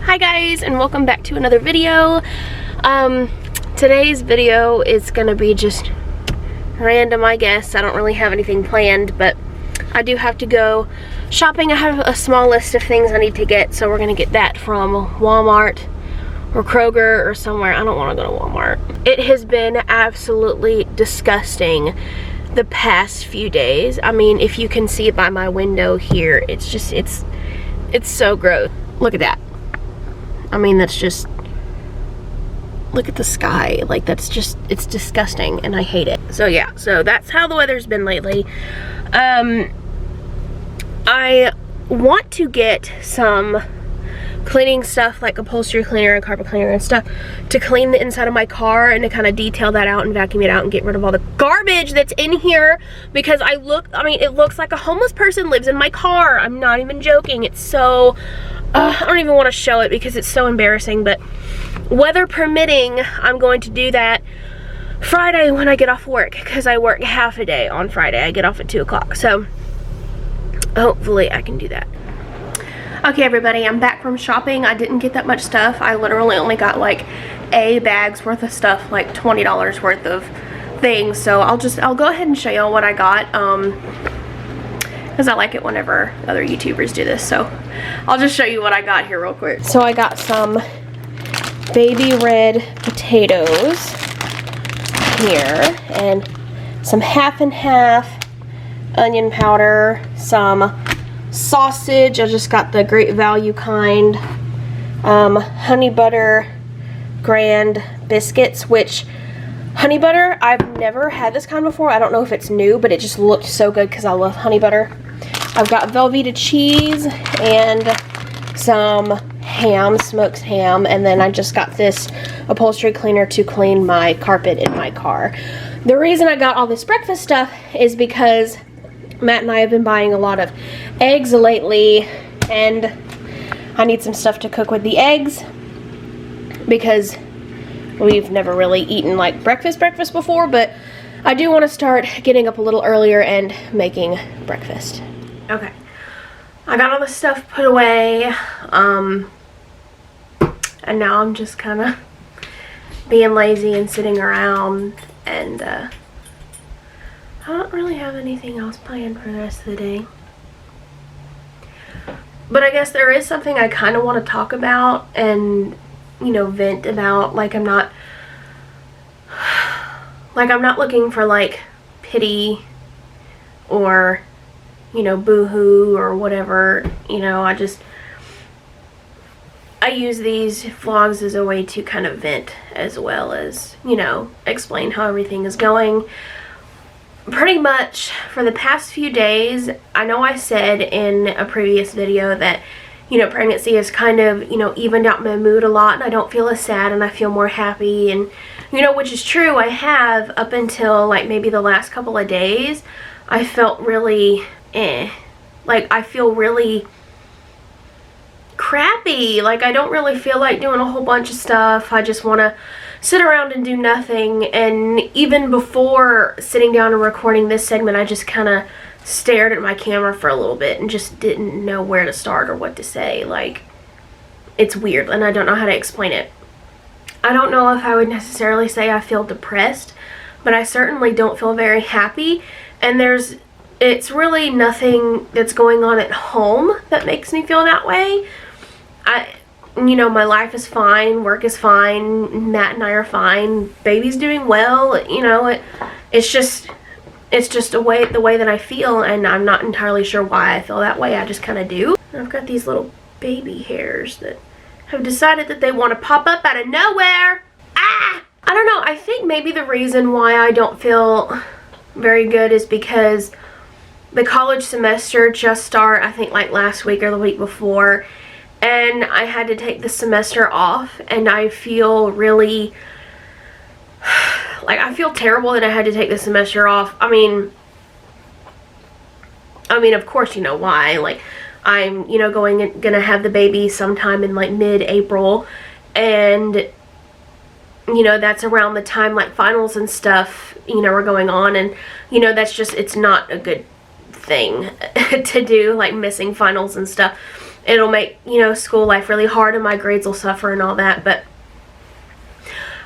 Hi guys, and welcome back to another video. Today's video is gonna be just random, I guess. I don't really have anything planned, but I do have to go shopping. I have a small list of things I need to get, so we're gonna get that from Walmart or Kroger or somewhere. I don't want to go to Walmart. It has been absolutely disgusting the past few days. I mean, if you can see it by my window here, it's just, it's so gross. Look at that. I mean, that's just, look at the sky. Like, that's just, it's disgusting and I hate it. So yeah, so that's how the weather's been lately. I want to get some cleaning stuff like upholstery cleaner and carpet cleaner and stuff to clean the inside of my car and to kind of detail that out and vacuum it out and get rid of all the garbage that's in here, because I mean, it looks like a homeless person lives in my car. I'm not even joking. It's so, I don't even want to show it because it's so embarrassing, but weather permitting, I'm going to do that Friday when I get off work, because I work half a day on Friday. I get off at 2 o'clock, so hopefully I can do that. Okay everybody, I'm back from shopping. I didn't get that much stuff. I literally only got like a bag's worth of stuff, like $20 worth of things. So I'll go ahead and show y'all what I got, because I like it whenever other YouTubers do this. So I'll just show you what I got here real quick. So I got some baby red potatoes here, and some half and half onion powder, some sausage. I just got the Great Value kind, honey butter grand biscuits, which honey butter, I've never had this kind before. I don't know if it's new, but it just looked so good because I love honey butter. I've got Velveeta cheese and some ham, smoked ham, and then I just got this upholstery cleaner to clean my carpet in my car. The reason I got all this breakfast stuff is because Matt and I have been buying a lot of eggs lately, and I need some stuff to cook with the eggs because we've never really eaten like breakfast before, but I do want to start getting up a little earlier and making breakfast. Okay, I got all this stuff put away, and now I'm just kind of being lazy and sitting around, and I don't really have anything else planned for the rest of the day. But I guess there is something I kind of want to talk about and, you know, vent about. Like, I'm not looking for like pity or, you know, boo-hoo or whatever. You know, I use these vlogs as a way to kind of vent, as well as, you know, explain how everything is going. Pretty much for the past few days, I know I said in a previous video that, you know, pregnancy has kind of, you know, evened out my mood a lot, and I don't feel as sad and I feel more happy, and, you know, which is true. I have up until like maybe the last couple of days. I felt really like I feel really crappy. Like, I don't really feel like doing a whole bunch of stuff. I just want to sit around and do nothing. And even before sitting down and recording this segment, I just kind of stared at my camera for a little bit and just didn't know where to start or what to say. Like, it's weird, and I don't know how to explain it. I don't know if I would necessarily say I feel depressed, but I certainly don't feel very happy. And it's really nothing that's going on at home that makes me feel that way. You know, my life is fine, work is fine, Matt and I are fine, baby's doing well. You know, it's just the way that I feel, and I'm not entirely sure why I feel that way. I just kind of do. And I've got these little baby hairs that have decided that they want to pop up out of nowhere. I don't know. I think maybe the reason why I don't feel very good is because the college semester just started, I think, like last week or the week before, and I had to take the semester off, and I feel really, like, I feel terrible that I had to take the semester off. I mean, of course, you know why. Like, I'm, you know, gonna have the baby sometime in like mid-April, and, you know, that's around the time like finals and stuff, you know, are going on, and, you know, that's just, it's not a good thing to do, like missing finals and stuff. it'll make, you know, school life really hard and my grades will suffer and all that. But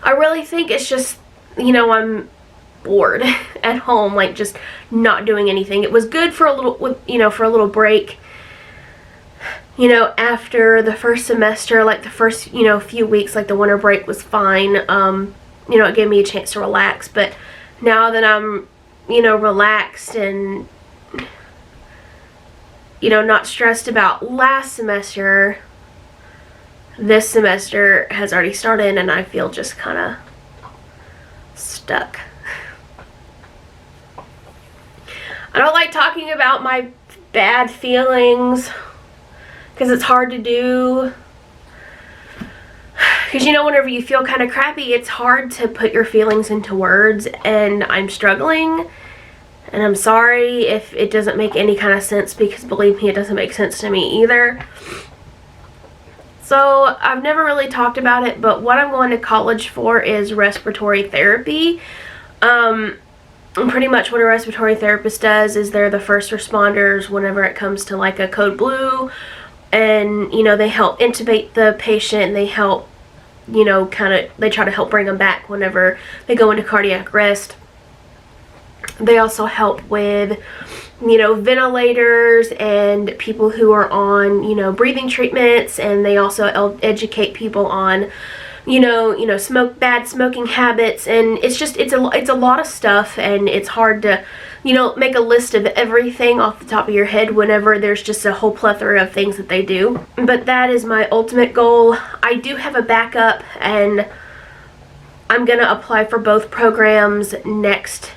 I really think it's just, you know, I'm bored at home, like just not doing anything. It was good for a little, you know, for a little break, you know, after the first semester, like the first, you know, few weeks, like the winter break was fine. You know, it gave me a chance to relax. But now that I'm, you know, relaxed and, you know, not stressed about last semester, this semester has already started and I feel just kind of stuck. I don't like talking about my bad feelings because it's hard to do. Because, you know, whenever you feel kind of crappy, it's hard to put your feelings into words, and I'm struggling. And I'm sorry if it doesn't make any kind of sense, because believe me, it doesn't make sense to me either. So I've never really talked about it, but what I'm going to college for is respiratory therapy. Pretty much what a respiratory therapist does is they're the first responders whenever it comes to like a code blue, and, you know, they help intubate the patient, they help, you know, they try to help bring them back whenever they go into cardiac arrest. They also help with, you know, ventilators and people who are on, you know, breathing treatments, and they also educate people on, you know, bad smoking habits, and it's a lot of stuff, and it's hard to, you know, make a list of everything off the top of your head whenever there's just a whole plethora of things that they do. But that is my ultimate goal. I do have a backup, and I'm gonna apply for both programs next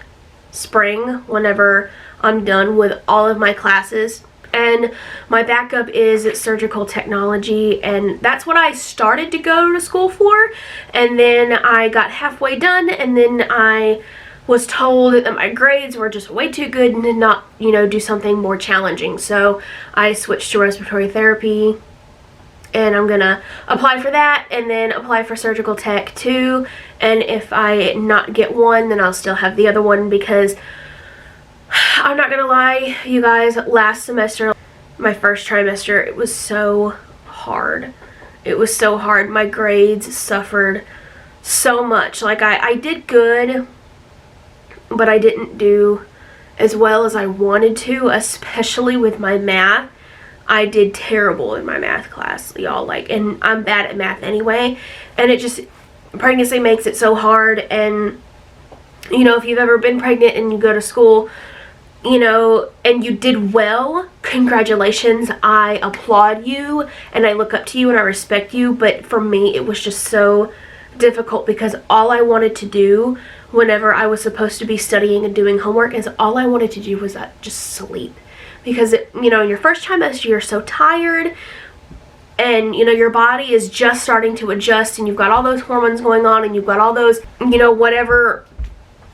spring whenever I'm done with all of my classes. And my backup is surgical technology, and that's what I started to go to school for, and then I got halfway done, and then I was told that my grades were just way too good and did not, you know, do something more challenging. So I switched to respiratory therapy, and I'm gonna apply for that and then apply for surgical tech too. And if I not get one, then I'll still have the other one, because I'm not gonna lie, you guys, last semester, my first trimester, it was so hard. It was so hard. My grades suffered so much. Like, I did good, but I didn't do as well as I wanted to, especially with my math. I did terrible in my math class, y'all, like, and I'm bad at math anyway, and it just, pregnancy makes it so hard. And, you know, if you've ever been pregnant and you go to school, you know, and you did well, congratulations, I applaud you, and I look up to you and I respect you. But for me, it was just so difficult, because all I wanted to do whenever I was supposed to be studying and doing homework is all I wanted to do was just sleep. Because, you know, in your first trimester, you're so tired, and, you know, your body is just starting to adjust, and you've got all those hormones going on, and you've got all those, you know, whatever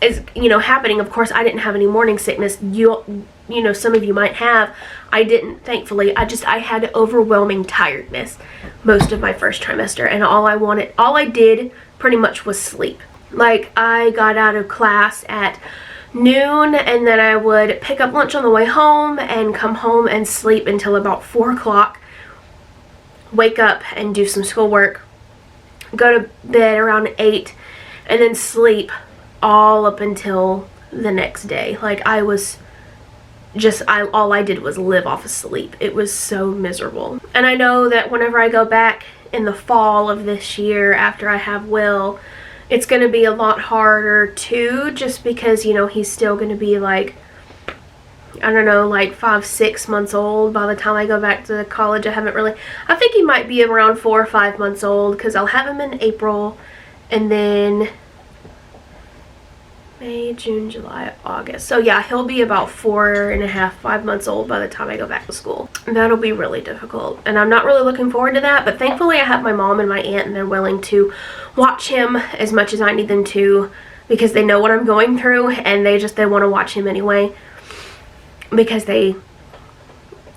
is, you know, happening. Of course, I didn't have any morning sickness. You know, some of you might have. I didn't, thankfully. I had overwhelming tiredness most of my first trimester, and all I did pretty much was sleep. Like, I got out of class at noon, and then I would pick up lunch on the way home and come home and sleep until about 4 o'clock, wake up and do some schoolwork, go to bed around 8, and then sleep all up until the next day. Like, I was just, all I did was live off of sleep. It was so miserable. And I know that whenever I go back in the fall of this year after I have Will, it's going to be a lot harder too, just because, you know, he's still going to be like, I don't know, like 5-6 months old by the time I go back to college. I think he might be around 4 or 5 months old, because I'll have him in April, and then May, June, July, August. So yeah, he'll be about 4.5, 5 months old by the time I go back to school. That'll be really difficult, and I'm not really looking forward to that, but thankfully I have my mom and my aunt, and they're willing to watch him as much as I need them to, because they know what I'm going through, and they want to watch him anyway, because they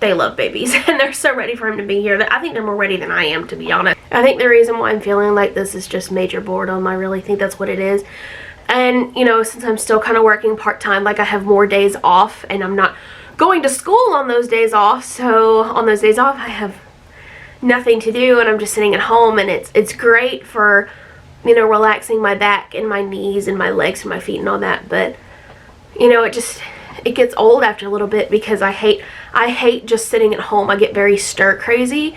love babies, and they're so ready for him to be here. I think they're more ready than I am, to be honest. I think the reason why I'm feeling like this is just major boredom. I really think that's what it is. And, you know, since I'm still kind of working part-time, like, I have more days off, and I'm not going to school on those days off, so on those days off I have nothing to do and I'm just sitting at home, and it's great for, you know, relaxing my back and my knees and my legs and my feet and all that. But, you know, it gets old after a little bit, because I hate just sitting at home. I get very stir crazy.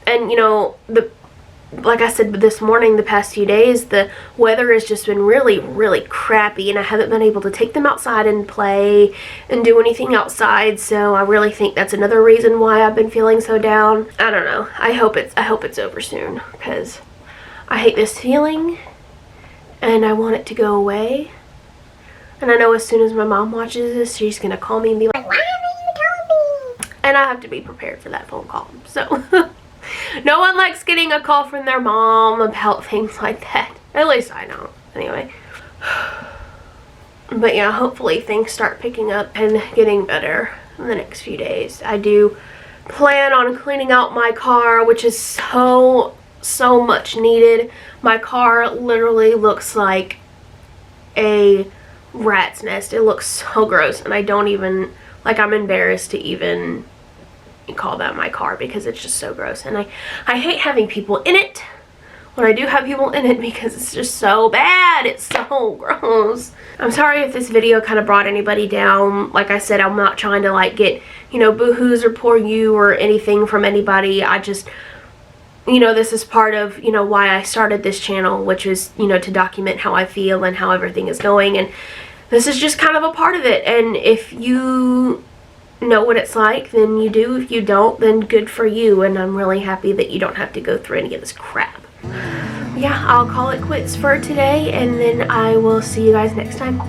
And, you know, like I said this morning, the past few days, the weather has just been really, really crappy, and I haven't been able to take them outside and play and do anything outside. So I really think that's another reason why I've been feeling so down. I don't know. I hope it's over soon, because I hate this feeling and I want it to go away. And I know as soon as my mom watches this, she's gonna call me and be like, "Why haven't you told me?" And I have to be prepared for that phone call. So no one likes getting a call from their mom about things like that. At least I don't. Anyway. But yeah, hopefully things start picking up and getting better in the next few days. I do plan on cleaning out my car, which is so much needed. My car literally looks like a rat's nest. It looks so gross, and I don't even, like, I'm embarrassed to even call that my car, because it's just so gross. And I hate having people in it when I do have people in it, because it's just so bad. It's so gross. I'm sorry if this video kind of brought anybody down. Like I said, I'm not trying to like get, you know, boo-hoos or poor you or anything from anybody. I just, you know, this is part of, you know, why I started this channel, which is, you know, to document how I feel and how everything is going. And this is just kind of a part of it. And if you know what it's like, then you do. If you don't, then good for you. And I'm really happy that you don't have to go through any of this crap. Yeah, I'll call it quits for today, and then I will see you guys next time.